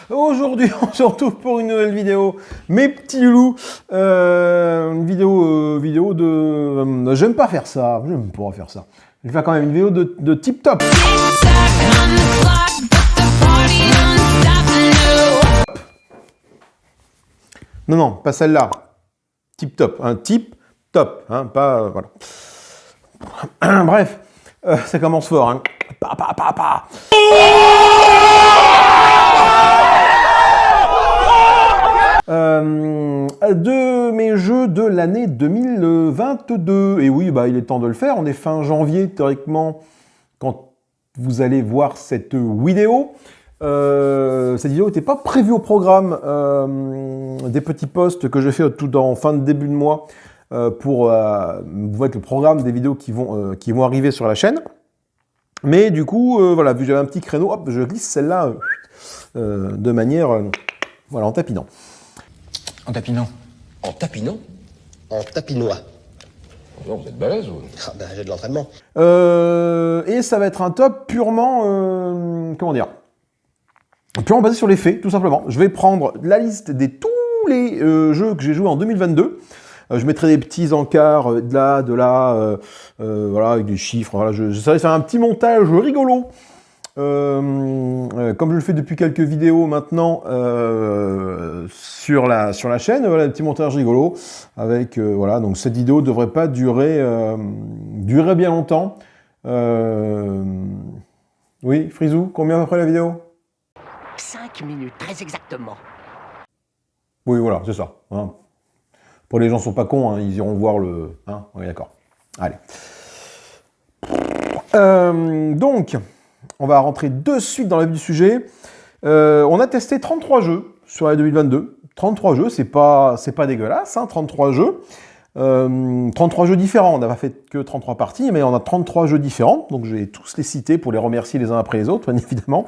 Aujourd'hui, on se retrouve pour une nouvelle vidéo. Mes petits loulous, une vidéo de... j'aime pas faire ça, j'aime pas faire ça. Je vais faire quand même une vidéo de tip top. Non, pas celle-là. Tip top, un tip top, hein, pas... voilà. Bref, ça commence fort, hein. De mes jeux de l'année 2022. Et oui, bah, il est temps de le faire. On est fin janvier, théoriquement, quand vous allez voir cette vidéo. Cette vidéo n'était pas prévue au programme des petits posts que je fais tout en fin de début de mois pour vous voir le programme des vidéos qui vont arriver sur la chaîne. Mais du coup, voilà, vu que j'avais un petit créneau, hop, je glisse celle-là de manière, voilà, en tapinant. En tapinant. En tapinant? En tapinois. Non, vous êtes balèze, vous. Ah ben, j'ai de l'entraînement. Et ça va être un top purement, comment dire, purement basé sur les faits, tout simplement. Je vais prendre la liste de tous les jeux que j'ai joués en 2022. Je mettrai des petits encarts de là, voilà, avec des chiffres. Voilà, j'essaierai de faire un petit montage rigolo. Comme je le fais depuis quelques vidéos maintenant sur la chaîne, voilà, un petit montage rigolo avec voilà, donc cette vidéo ne devrait pas durer bien longtemps. Oui, Frisou, combien après la vidéo? 5 minutes, très exactement. Oui, voilà, c'est ça. Hein. Pour les gens qui sont pas cons, hein, ils iront voir le... Hein, oui, d'accord. Allez. Donc, on va rentrer de suite dans le vif du sujet. On a testé 33 jeux sur l'année 2022. 33 jeux, c'est pas dégueulasse, hein, 33 jeux. 33 jeux différents. On n'a pas fait que 33 parties, mais on a 33 jeux différents. Donc, je vais tous les citer pour les remercier les uns après les autres, bien évidemment.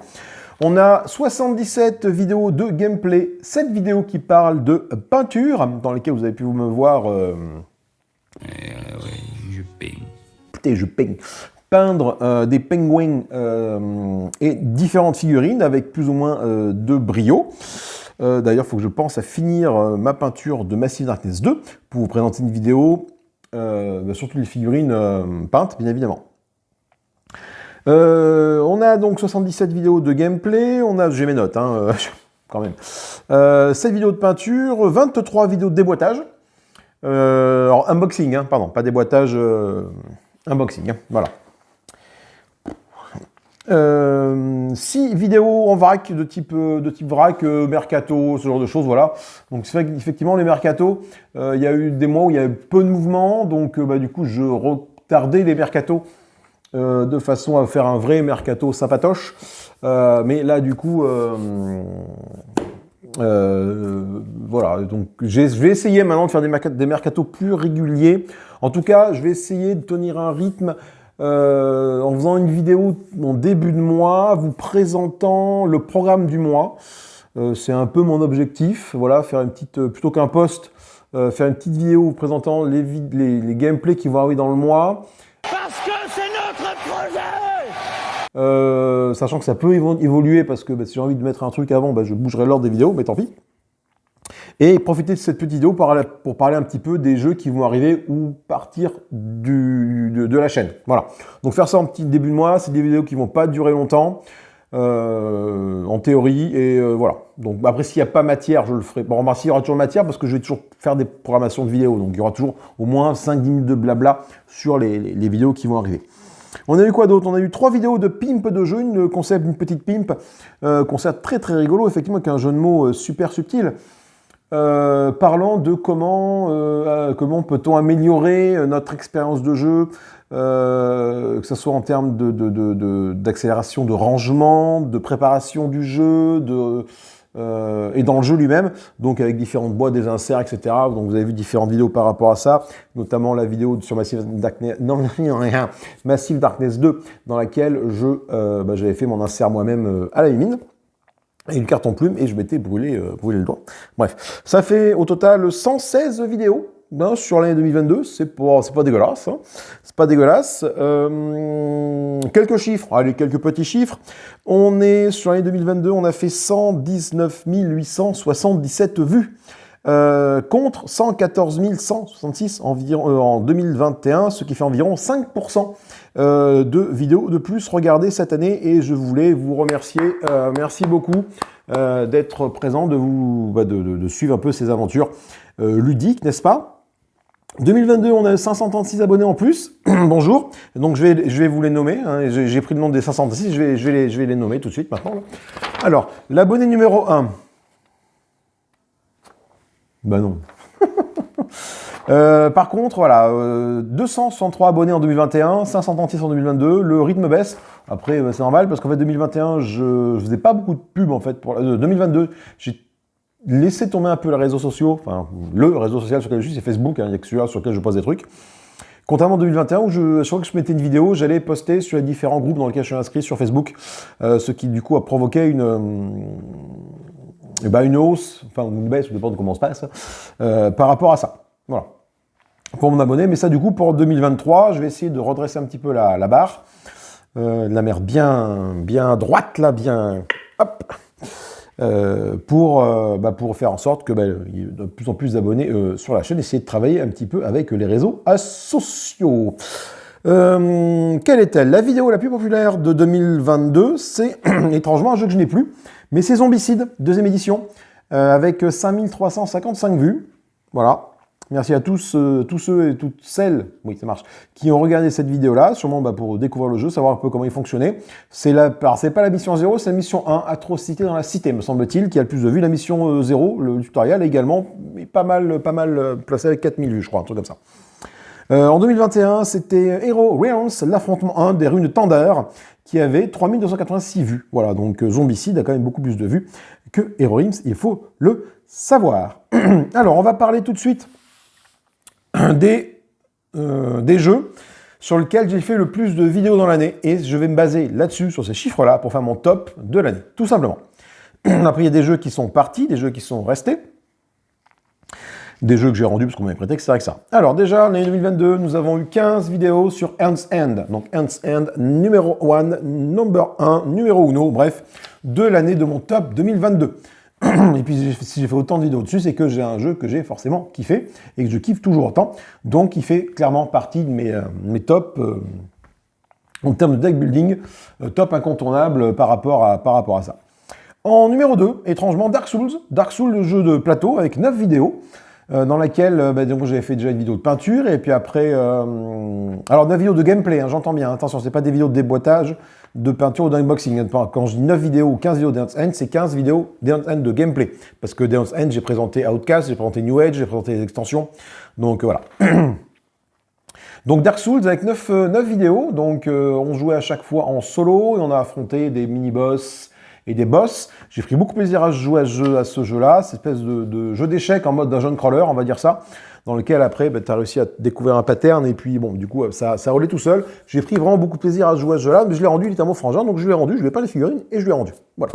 On a 77 vidéos de gameplay, 7 vidéos qui parlent de peinture, dans lesquelles vous avez pu me voir... Oui, je peigne. Putain, je peigne. Peindre des pingouins et différentes figurines avec plus ou moins de brio. D'ailleurs, il faut que je pense à finir ma peinture de Massive Darkness 2 pour vous présenter une vidéo sur toutes les figurines peintes, bien évidemment. On a donc 77 vidéos de gameplay, j'ai mes notes, hein, quand même. 7 vidéos de peinture, 23 vidéos de déboîtage. Alors, unboxing, hein, pardon, pas déboîtage, unboxing, hein, voilà. 6 vidéos en vrac, de type vrac, mercato, ce genre de choses, voilà. Donc c'est vrai qu'effectivement, les mercatos, il y a eu des mois où il y avait peu de mouvement, donc bah, du coup, je retardais les mercatos de façon à faire un vrai mercato sympatoche. Mais là, du coup, voilà. Donc, je vais essayer maintenant de faire des mercatos plus réguliers. En tout cas, je vais essayer de tenir un rythme en faisant une vidéo en début de mois, vous présentant le programme du mois. C'est un peu mon objectif. Voilà, faire une petite, plutôt qu'un post, faire une petite vidéo vous présentant les gameplays qui vont arriver dans le mois. Parce que c'est notre projet! Sachant que ça peut évoluer parce que bah, si j'ai envie de mettre un truc avant, bah, je bougerai l'ordre des vidéos, mais tant pis. Et profiter de cette petite vidéo pour parler un petit peu des jeux qui vont arriver ou partir de la chaîne. Voilà. Donc faire ça en petit début de mois, c'est des vidéos qui vont pas durer longtemps, en théorie, et voilà. Donc après, s'il n'y a pas matière, je le ferai. Bon, remarquez, il y aura toujours matière parce que je vais toujours faire des programmations de vidéos. Donc il y aura toujours au moins 5-10 minutes de blabla sur les vidéos qui vont arriver. On a eu quoi d'autre? On a eu 3 vidéos de pimp de jeu, une petite pimp, concept très très rigolo, effectivement, avec un jeu de mots super subtil. Parlant de comment peut-on améliorer notre expérience de jeu, que ce soit en termes d'accélération, de rangement, de préparation du jeu, et dans le jeu lui-même, donc avec différentes boîtes, des inserts, etc. Donc vous avez vu différentes vidéos par rapport à ça, notamment la vidéo sur Massive Darkness 2, dans laquelle j'avais fait mon insert moi-même à la mine. Et une carte en plume, et je m'étais brûlé le doigt. Bref, ça fait au total 116 vidéos hein, sur l'année 2022, c'est pas dégueulasse. Hein. C'est pas dégueulasse. Quelques chiffres, allez, quelques petits chiffres. On est sur l'année 2022, on a fait 119 877 vues. Contre 114 166 environ, en 2021, ce qui fait environ 5% de vidéos de plus regardées cette année. Et je voulais vous remercier, merci beaucoup d'être présent, de suivre un peu ces aventures ludiques, n'est-ce pas? 2022, on a 536 abonnés en plus. Bonjour. Donc je vais vous les nommer. Hein. J'ai pris le nom des 536, je vais les nommer tout de suite maintenant. Là. Alors, l'abonné numéro 1. Bah non. Par contre, voilà, 263 abonnés en 2021, 536 en 2022, le rythme baisse. Après, c'est normal parce qu'en fait, 2021, je faisais pas beaucoup de pubs en fait. Pour 2022, j'ai laissé tomber un peu les réseaux sociaux. Enfin, le réseau social sur lequel je suis, c'est Facebook. Hein, il y a que celui-là sur lequel je poste des trucs. Contrairement à 2021 où chaque fois que je mettais une vidéo, j'allais poster sur les différents groupes dans lesquels je suis inscrit sur Facebook, ce qui du coup a provoqué une hausse, enfin une baisse, ça dépend de comment ça se passe, par rapport à ça. Voilà. Pour mon abonné, mais ça du coup pour 2023, je vais essayer de redresser un petit peu la barre, la mer bien droite là, bien hop, pour faire en sorte que il y ait de plus en plus d'abonnés sur la chaîne, essayer de travailler un petit peu avec les réseaux sociaux. Quelle est-elle? La vidéo la plus populaire de 2022, c'est étrangement un jeu que je n'ai plus, mais c'est Zombicide, deuxième édition, avec 5355 vues. Voilà. Merci à tous ceux et toutes celles, oui ça marche, qui ont regardé cette vidéo-là, sûrement pour découvrir le jeu, savoir un peu comment il fonctionnait. C'est pas la mission 0, c'est la mission 1, Atrocité dans la Cité, me semble-t-il, qui a le plus de vues. La mission 0, le tutoriel également, pas mal placé avec 4000 vues, je crois, un truc comme ça. En 2021, c'était Hero Realms, l'affrontement 1 des runes de Thander, qui avait 3286 vues. Voilà, donc Zombicide a quand même beaucoup plus de vues que Hero Realms, il faut le savoir. Alors, on va parler tout de suite des jeux sur lesquels j'ai fait le plus de vidéos dans l'année, et je vais me baser là-dessus, sur ces chiffres-là, pour faire mon top de l'année, tout simplement. Après, il y a des jeux qui sont partis, des jeux qui sont restés, des jeux que j'ai rendus parce qu'on m'avait prêté, etc. Alors déjà, l'année 2022, nous avons eu 15 vidéos sur Ernst End. Donc Ernst End, numéro 1, number 1, numéro 1, bref, de l'année de mon top 2022. Et puis si j'ai fait autant de vidéos dessus, c'est que j'ai un jeu que j'ai forcément kiffé et que je kiffe toujours autant. Donc il fait clairement partie de mes tops en termes de deck building, top incontournable par rapport à ça. En numéro 2, étrangement, Dark Souls, le jeu de plateau avec 9 vidéos. Dans laquelle donc j'avais fait déjà une vidéo de peinture, et puis après... alors, 9 vidéos de gameplay, hein, j'entends bien, attention, c'est pas des vidéos de déboîtage, de peinture ou d'unboxing. Quand je dis 9 vidéos ou 15 vidéos d'Ernst End, c'est 15 vidéos d'Ernst End de gameplay. Parce que d'Ernst End, j'ai présenté Outcast, j'ai présenté New Age, j'ai présenté les extensions, donc voilà. Donc Dark Souls avec 9 vidéos, donc on jouait à chaque fois en solo, et on a affronté des mini-boss et des boss. J'ai pris beaucoup de plaisir à jouer à ce jeu-là, cette espèce de jeu d'échecs en mode dungeon crawler, on va dire ça, dans lequel après, tu as réussi à découvrir un pattern, et puis bon, du coup, ça roulait tout seul. J'ai pris vraiment beaucoup de plaisir à jouer à ce jeu-là, mais je l'ai rendu, il était à mon frangin, donc je l'ai rendu, je lui ai pas les figurines, et je l'ai rendu. Voilà.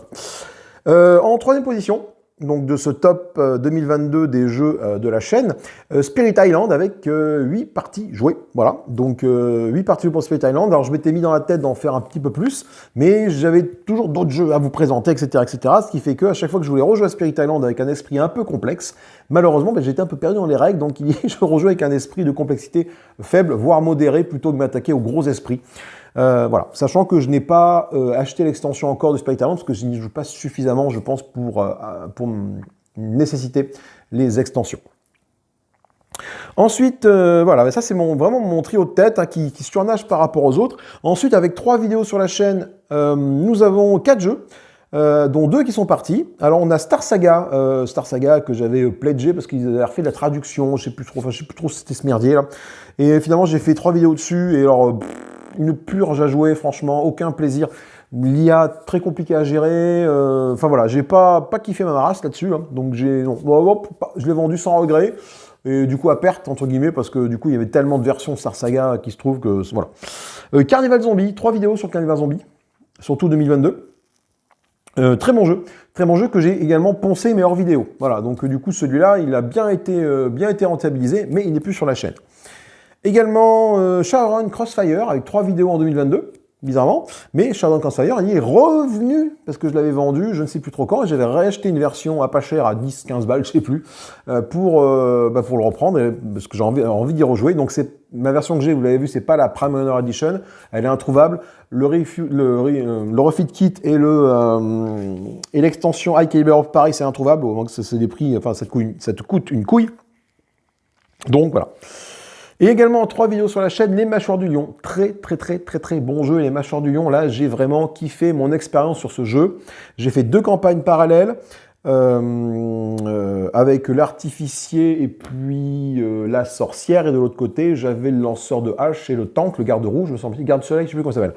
En troisième position, donc de ce top 2022 des jeux de la chaîne, Spirit Island avec 8 parties jouées. Voilà, donc 8 parties pour Spirit Island. Alors je m'étais mis dans la tête d'en faire un petit peu plus, mais j'avais toujours d'autres jeux à vous présenter, etc., etc. Ce qui fait qu'à chaque fois que je voulais rejouer à Spirit Island avec un esprit un peu complexe, malheureusement, j'étais un peu perdu dans les règles, donc je rejouais avec un esprit de complexité faible, voire modéré, plutôt que de m'attaquer aux gros esprits. Voilà, sachant que je n'ai pas acheté l'extension encore de Spirit Island parce que je n'y joue pas suffisamment, je pense, pour nécessiter les extensions. Ensuite, voilà, ça c'est vraiment mon trio de tête hein, qui surnage par rapport aux autres. Ensuite, avec 3 vidéos sur la chaîne, nous avons 4 jeux. Dont 2 qui sont partis. Alors on a Star Saga que j'avais pledgé parce qu'ils avaient refait de la traduction, je sais plus trop si c'était ce merdier là. Et finalement j'ai fait 3 vidéos dessus, et alors une purge à jouer, franchement, aucun plaisir. L'IA très compliqué à gérer, enfin voilà, j'ai pas kiffé ma race là-dessus, hein. Donc je l'ai vendu sans regret, et du coup à perte entre guillemets, parce que du coup il y avait tellement de versions Star Saga qui se trouve que voilà. Carnival Zombie, 3 vidéos sur Carnival Zombie, surtout 2022. Très bon jeu que j'ai également poncé mais hors vidéo. Voilà, donc du coup celui-là, il a bien été rentabilisé, mais il n'est plus sur la chaîne. Également Shadowrun Crossfire avec 3 vidéos en 2022, bizarrement, mais Shadowrun Crossfire, il est revenu parce que je l'avais vendu, je ne sais plus trop quand, et j'avais réacheté une version à pas cher, à 10-15 balles, je sais plus, pour le reprendre, parce que j'ai envie d'y rejouer. Donc c'est ma version que j'ai, vous l'avez vu, c'est pas la Prime Honor Edition, elle est introuvable. Le refit kit et l'extension High Caliber of Paris, c'est introuvable, au moins que c'est des prix, enfin ça te coûte une couille. Donc voilà. Et également 3 vidéos sur la chaîne, Les Mâchoires du Lion. Très bon jeu, Les Mâchoires du Lion. Là, j'ai vraiment kiffé mon expérience sur ce jeu. J'ai fait 2 campagnes parallèles. Avec l'artificier et puis la sorcière, et de l'autre côté j'avais le lanceur de hache et le tank, le garde-roue, je me sens garde-soleil, je sais plus comment ça s'appelle.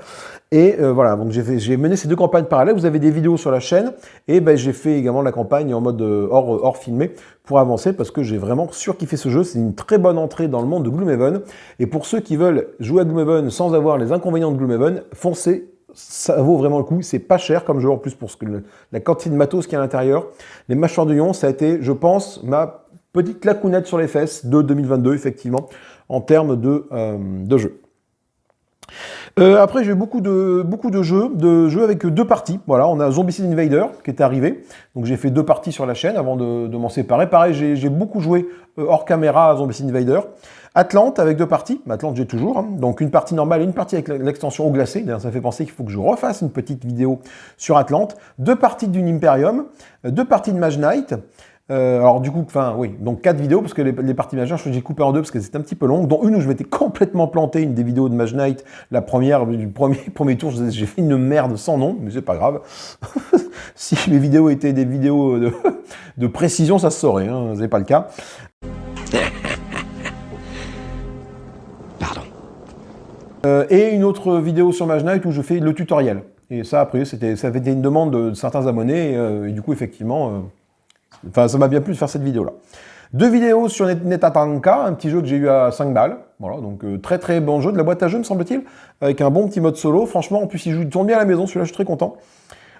Et voilà, donc j'ai mené ces 2 campagnes parallèles. Vous avez des vidéos sur la chaîne, et ben j'ai fait également la campagne en mode hors filmé pour avancer, parce que j'ai vraiment surkiffé ce jeu. C'est une très bonne entrée dans le monde de Gloomhaven, et pour ceux qui veulent jouer à Gloomhaven sans avoir les inconvénients de Gloomhaven, foncez. Ça vaut vraiment le coup, c'est pas cher comme jeu en plus pour la quantité de matos qu'il y a à l'intérieur. Les Mâchoires du Lion, ça a été, je pense, ma petite claquounette sur les fesses de 2022, effectivement, en termes de jeu. Après, j'ai eu beaucoup de jeux avec 2 parties. Voilà, on a Zombicide Invader qui est arrivé, donc j'ai fait 2 parties sur la chaîne avant de m'en séparer. Pareil, j'ai beaucoup joué hors caméra à Zombicide Invader. Atlante avec 2 parties, Atlante j'ai toujours, hein. Donc une partie normale et une partie avec l'extension eau glacée. D'ailleurs ça fait penser qu'il faut que je refasse une petite vidéo sur Atlante. 2 parties d'une Imperium, 2 parties de Mage Knight. Alors du coup, enfin oui, donc 4 vidéos, parce que les parties Mage Knight, j'ai coupé en 2 parce que c'était un petit peu long, dont une où je m'étais complètement planté, une des vidéos de Mage Knight, la première, du premier tour, j'ai fait une merde sans nom, mais c'est pas grave. Si mes vidéos étaient des vidéos de précision, ça se saurait, hein, c'est pas le cas. Et une autre vidéo sur Mage Knight où je fais le tutoriel. Et ça, après, ça avait été une demande de certains abonnés, et du coup, effectivement, ça m'a bien plu de faire cette vidéo-là. 2 vidéos sur Netatanka, un petit jeu que j'ai eu à 5 balles. Voilà, donc très bon jeu, de la boîte à jeu, me semble-t-il, avec un bon petit mode solo. Franchement, en plus, il tourne bien à la maison, celui-là, je suis très content.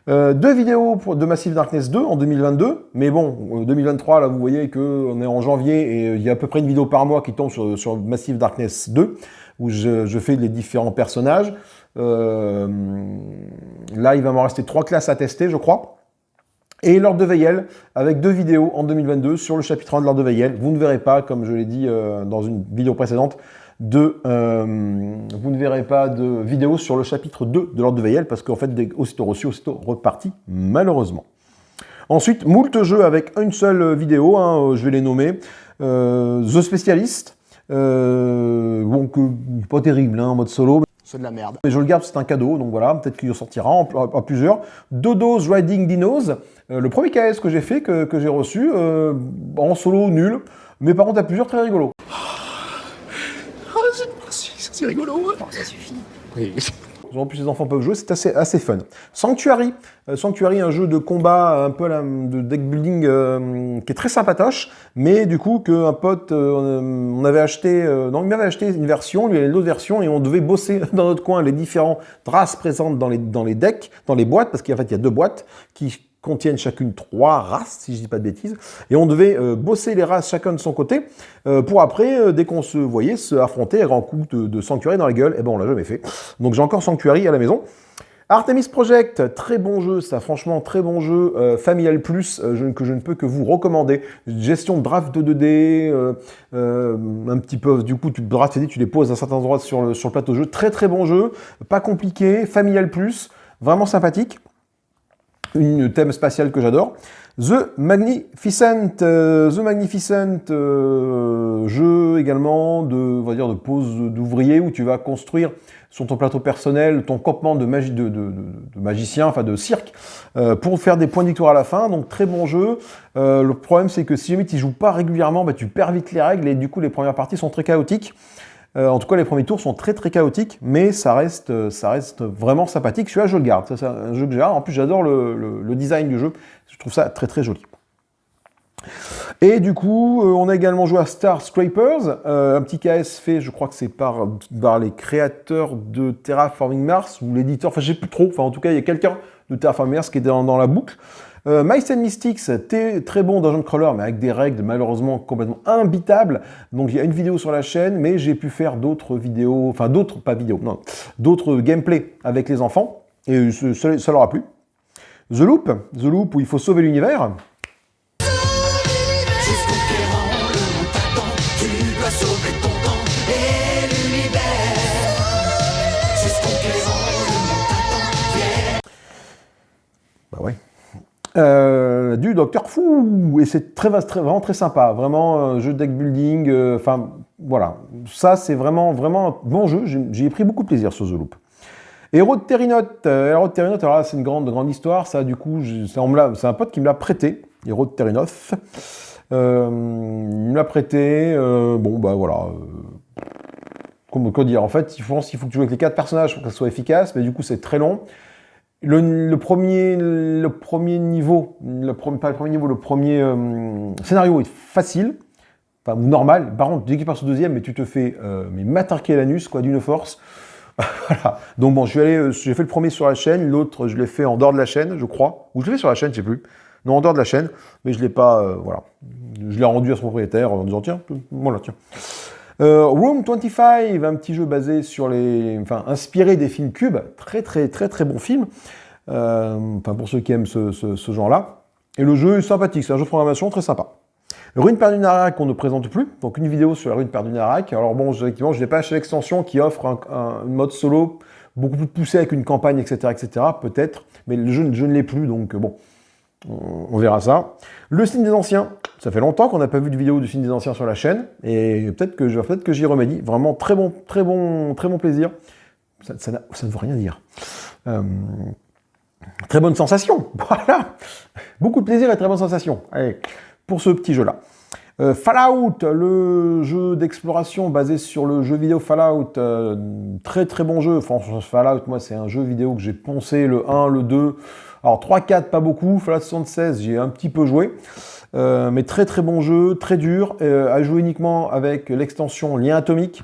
2 vidéos de Massive Darkness 2 en 2022, mais bon, 2023, là, vous voyez qu'on est en janvier, et il y a à peu près une vidéo par mois qui tombe sur Massive Darkness 2, où je fais les différents personnages. Là, il va m'en rester 3 classes à tester, je crois. Et Lord de Veyel, avec 2 vidéos en 2022 sur le chapitre 1 de Lord de Veyel. Vous ne verrez pas, comme je l'ai dit dans une vidéo précédente, vous ne verrez pas de vidéo sur le chapitre 2 de Lord de Veyel, parce qu'en fait, aussitôt reçu, aussitôt reparti, malheureusement. Ensuite, moult jeux avec une seule vidéo, hein, je vais les nommer. The Specialist, bon, pas terrible, hein, en mode solo. C'est de la merde. Mais je le garde, c'est un cadeau, donc voilà, peut-être qu'il sortira en plusieurs. Dodo's Riding Dinos, le premier KS que j'ai fait, que j'ai reçu, en solo nul, mais par contre à plusieurs très rigolo. C'est rigolo. Bon, ça suffit. Oui. En plus les enfants peuvent jouer, c'est assez fun. Sanctuary, un jeu de combat un peu de deck building qui est très sympatoche, mais du coup qu'un pote, on avait acheté, non, il m'avait acheté une version, lui il avait l'autre version, et on devait bosser dans notre coin les différentes races présentes dans les decks, dans les boîtes, parce qu'en fait il y a 2 boîtes qui contiennent chacune 3 races, si je dis pas de bêtises, et on devait bosser les races chacun de son côté, pour après, dès qu'on se voyait, se affronter à grands coups de Sanctuary dans la gueule. Et ben on l'a jamais fait. Donc j'ai encore Sanctuary à la maison. Artemis Project, très bon jeu, ça, franchement, très bon jeu, Familial Plus, que je ne peux que vous recommander. Gestion de draft de 2D, un petit peu, du coup, tu drafts tu les poses à certains endroits sur le plateau de jeu. Très bon jeu, pas compliqué, Familial Plus, vraiment sympathique. Une thème spatial que j'adore. The Magnificent, jeu également on va dire de pose d'ouvrier, où tu vas construire sur ton plateau personnel ton campement de magicien, enfin de cirque, pour faire des points de victoire à la fin. Donc très bon jeu. Le problème c'est que si jamais tu joues pas régulièrement, bah, tu perds vite les règles, et du coup les premières parties sont très chaotiques. En tout cas, les premiers tours sont très chaotiques, mais ça reste vraiment sympathique. Celui-là, je le garde. C'est un jeu que j'ai. En plus, j'adore le design du jeu. Je trouve ça très joli. Et du coup, on a également joué à Star Scrapers, un petit KS fait, je crois que c'est par les créateurs de Terraforming Mars, ou l'éditeur, enfin je sais plus trop, enfin en tout cas il y a quelqu'un de Terraformers qui était dans la boucle. Mice and Mystics, très bon dungeon crawler, mais avec des règles malheureusement complètement imbitables. Donc il y a une vidéo sur la chaîne, mais j'ai pu faire d'autres vidéos, enfin d'autres, pas vidéos, non, d'autres gameplays avec les enfants, et ça leur a plu. The Loop où il faut sauver l'univers. Bah ouais. Du Docteur Fou, et c'est vraiment très sympa, vraiment jeu de deck building, enfin voilà, ça c'est vraiment un bon jeu, j'ai pris beaucoup de plaisir sur The Loop. Héros de Terrinote, alors là c'est une grande histoire, ça du coup, c'est un pote qui me l'a prêté, Héros de Terrinote, il me l'a prêté, bon bah voilà, comment dire, en fait il faut que tu joues avec les 4 personnages pour que ça soit efficace, mais du coup c'est très long. Le premier scénario est facile, enfin normal. Par contre, dès qu'il passe au deuxième, mais tu te fais m'attaquer l'anus quoi d'une force. Voilà. Donc bon, j'ai fait le premier sur la chaîne, l'autre je l'ai fait en dehors de la chaîne, je crois, ou je l'ai fait sur la chaîne, je sais plus. Non, en dehors de la chaîne, mais je l'ai pas, voilà. Je l'ai rendu à son propriétaire en disant tiens, voilà, tiens. Room 25, un petit jeu basé sur inspiré des films Cube, très bon film, pour ceux qui aiment ce genre-là. Et le jeu est sympathique, c'est un jeu de programmation très sympa. Ruine perdue Narak, on ne présente plus, donc une vidéo sur la Ruine perdue Narak. Alors bon, effectivement, je n'ai pas acheté l'extension qui offre une mode solo beaucoup plus poussée avec une campagne, etc., peut-être, mais le jeu, je ne l'ai plus, donc bon, on verra ça. Le Signe des Anciens, ça fait longtemps qu'on n'a pas vu de vidéo du Signe des Anciens sur la chaîne, et peut-être que j'y remédie. Vraiment très bon plaisir. Ça ne veut rien dire. Très bonne sensation, voilà. Beaucoup de plaisir et très bonne sensation. Allez, pour ce petit jeu-là. Fallout, le jeu d'exploration basé sur le jeu vidéo Fallout, très bon jeu. Franchement, Fallout, moi, c'est un jeu vidéo que j'ai poncé, le 1, le 2. Alors 3, 4, pas beaucoup. Fallout 76, j'ai un petit peu joué. Mais très bon jeu, très dur, à jouer uniquement avec l'extension Lien Atomique,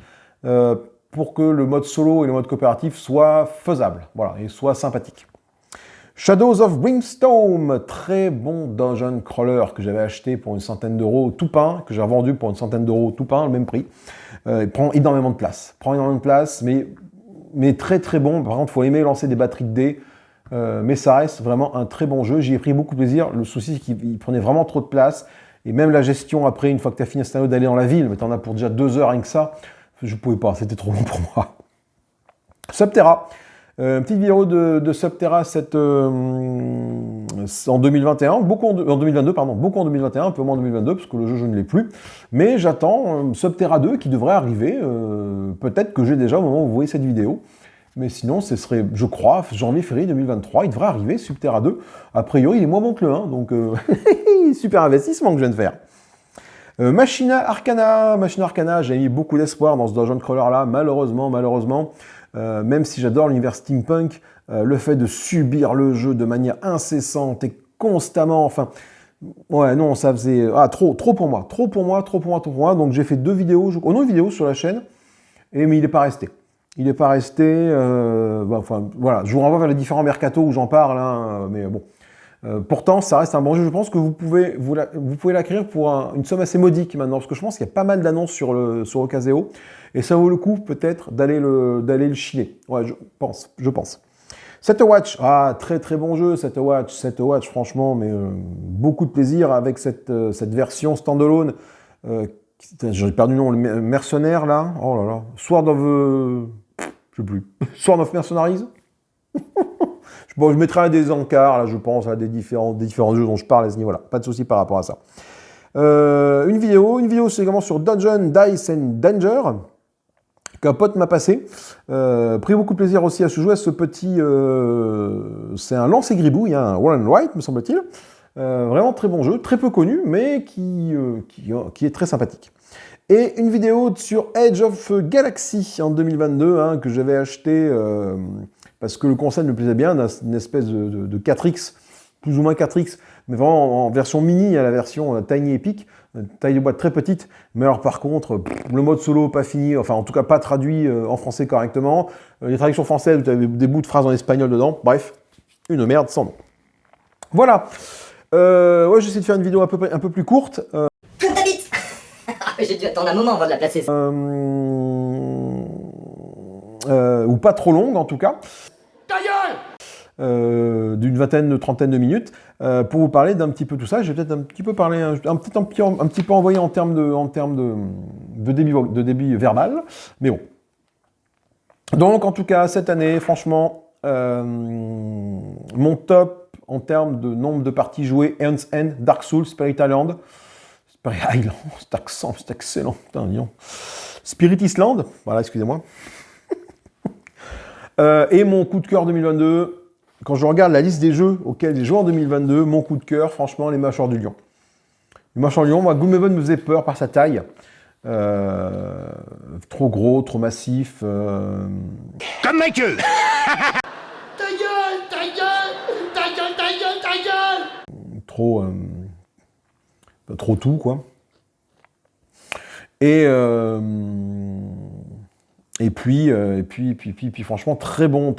pour que le mode solo et le mode coopératif soient faisables, voilà, et soient sympathiques. Shadows of Brimstone, très bon dungeon crawler que j'avais acheté pour une centaine d'euros tout peint, que j'ai revendu pour une centaine d'euros tout peint, le même prix. Il prend énormément de place, mais très bon. Par contre, il faut aimer lancer des batteries de dés, mais ça reste vraiment un très bon jeu. J'y ai pris beaucoup de plaisir. Le souci, c'est qu'il prenait vraiment trop de place, et même la gestion après, une fois que tu as fini un scénario, d'aller dans la ville, mais tu en as pour déjà 2 heures rien que ça, je ne pouvais pas, c'était trop long pour moi. Subterra. Petite vidéo de Subterra en 2021, en 2022, pardon, beaucoup en 2021, un peu moins en 2022, parce que le jeu, je ne l'ai plus. Mais j'attends Subterra 2 qui devrait arriver, peut-être que j'ai déjà au moment où vous voyez cette vidéo. Mais sinon, ce serait, je crois, janvier-février 2023, il devrait arriver, Subterra 2. A priori, il est moins bon que le 1, donc super investissement que je viens de faire. Machina Arcana, j'ai mis beaucoup d'espoir dans ce dungeon crawler-là, malheureusement, même si j'adore l'univers steampunk, le fait de subir le jeu de manière incessante et constamment, enfin, ouais, non, ça faisait, trop pour moi, donc j'ai fait 2 vidéos, une vidéo sur la chaîne, mais il n'est pas resté. Voilà, je vous renvoie vers les différents mercatos où j'en parle, hein, mais bon. Pourtant, ça reste un bon jeu. Je pense que vous pouvez l'acquérir pour une somme assez modique maintenant, parce que je pense qu'il y a pas mal d'annonces sur Ocaseo, et ça vaut le coup peut-être d'aller le chiner. Ouais, je pense. Set Watch, très bon jeu, Set Watch, franchement, mais beaucoup de plaisir avec cette version standalone. J'ai perdu le nom, le mercenaire là. Oh là là, Sword of Mercenaries. Bon, je mettrai des encarts, là, je pense, à des différents jeux dont je parle à ce niveau-là. Pas de souci par rapport à ça. Une vidéo, c'est également sur Dungeon, Dice and Danger, qu'un pote m'a passé. Pris beaucoup de plaisir aussi à se jouer à ce petit... c'est un lance-gribouille, un Warren Wright, me semble-t-il. Vraiment très bon jeu, très peu connu, mais qui est très sympathique. Et une vidéo sur Edge of Galaxy en 2022, que j'avais acheté... parce que le concept me plaisait bien, d'une espèce de 4X, plus ou moins 4X, mais vraiment en version mini, à la version Tiny Epic, taille de boîte très petite, mais alors par contre, le mode solo pas fini, enfin en tout cas pas traduit en français correctement, les traductions françaises, tu avais des bouts de phrases en espagnol dedans, bref, une merde sans nom. Voilà. Ouais, j'essaie de faire une vidéo un peu plus courte. Comme ta bite. J'ai dû attendre un moment avant de la placer. Ou pas trop longue en tout cas. Ta gueule! D'une vingtaine, trentaine de minutes, pour vous parler d'un petit peu tout ça. Je vais peut-être un petit peu parler, un petit peu envoyé en termes de débit verbal, mais bon. Donc en tout cas, cette année, franchement, mon top en termes de nombre de parties jouées, Ernst End, Dark Souls, Spirit Island, cet accent, c'est excellent, putain, dis donc. Spirit Island, voilà, excusez-moi. Et mon coup de cœur 2022, quand je regarde la liste des jeux auxquels j'ai joué en 2022, mon coup de cœur, franchement, les Mâchoires du Lion. Les Mâchoires du Lion, moi, Gloomhaven me faisait peur par sa taille. Trop gros, trop massif. Comme ma queue. Ta gueule! Ta gueule! Ta gueule! Ta gueule! Ta gueule! Trop tout, quoi. Et puis franchement, très bon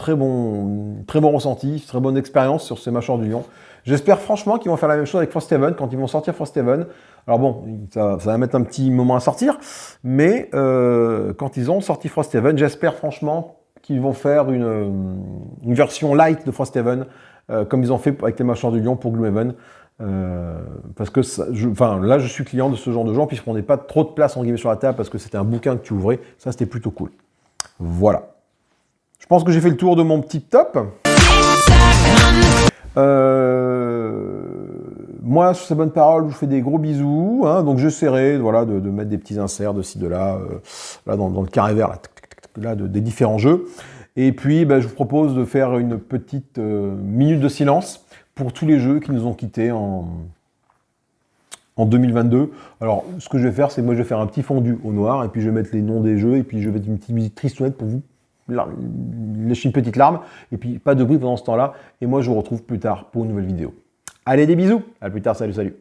ressenti, très bonne expérience sur ces Mâchoires du Lion. J'espère franchement qu'ils vont faire la même chose avec Frosthaven quand ils vont sortir Frosthaven. Alors bon, ça va mettre un petit moment à sortir, mais quand ils ont sorti Frosthaven, j'espère franchement qu'ils vont faire une version light de Frosthaven, comme ils ont fait avec les Mâchoires du Lion pour Gloomhaven. Parce que là je suis client de ce genre de gens, puisqu'on n'est pas trop de place en guillemets sur la table, parce que c'était un bouquin que tu ouvrais, ça c'était plutôt cool. Voilà. Je pense que j'ai fait le tour de mon petit top. Moi, sur ces bonnes paroles, je vous fais des gros bisous. Hein, donc j'essaierai voilà, de mettre des petits inserts de ci, de là, là dans le carré vert, là, des différents jeux. Et puis, je vous propose de faire une petite minute de silence pour tous les jeux qui nous ont quittés en 2022. Alors, ce que je vais faire, c'est moi, je vais faire un petit fondu au noir, et puis je vais mettre les noms des jeux, et puis je vais mettre une petite musique tristounette pour vous lécher une petite larme, et puis pas de bruit pendant ce temps-là. Et moi, je vous retrouve plus tard pour une nouvelle vidéo. Allez, des bisous. À plus tard, salut, salut.